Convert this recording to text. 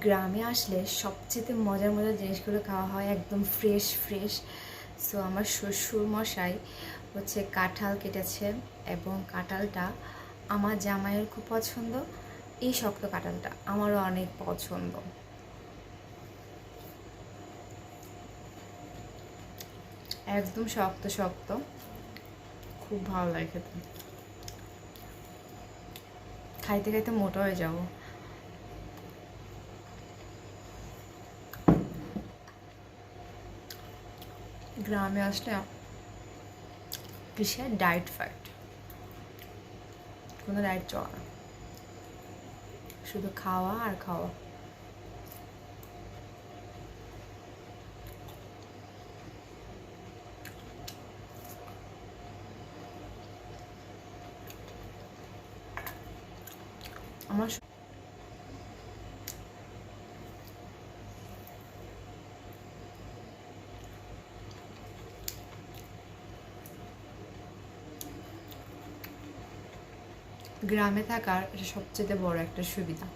গ্রামে আসলে সবচেয়ে মজার মজার জিনিসগুলো খাওয়া হয়, একদম ফ্রেশ ফ্রেশ। সো আমার শ্বশুর মশাই হচ্ছে কাঁঠাল কেটেছে, এবং কাঁঠালটা আমার জামাইয়ের খুব পছন্দ। এই শক্ত কাঁঠালটা আমারও অনেক পছন্দ। একদম শক্ত শক্ত, খুব ভালো লাগে খেতে। খাইতে খাইতে মোটা হয়ে যাবো। গ্রামে আসলে কিসের ডায়েট ফাইট, কোনো ডায়েট চলে না, শুধু খাওয়া আর খাওয়া। আমার গ্রামে থাকার এটা সবচেয়ে বড় একটা সুবিধা।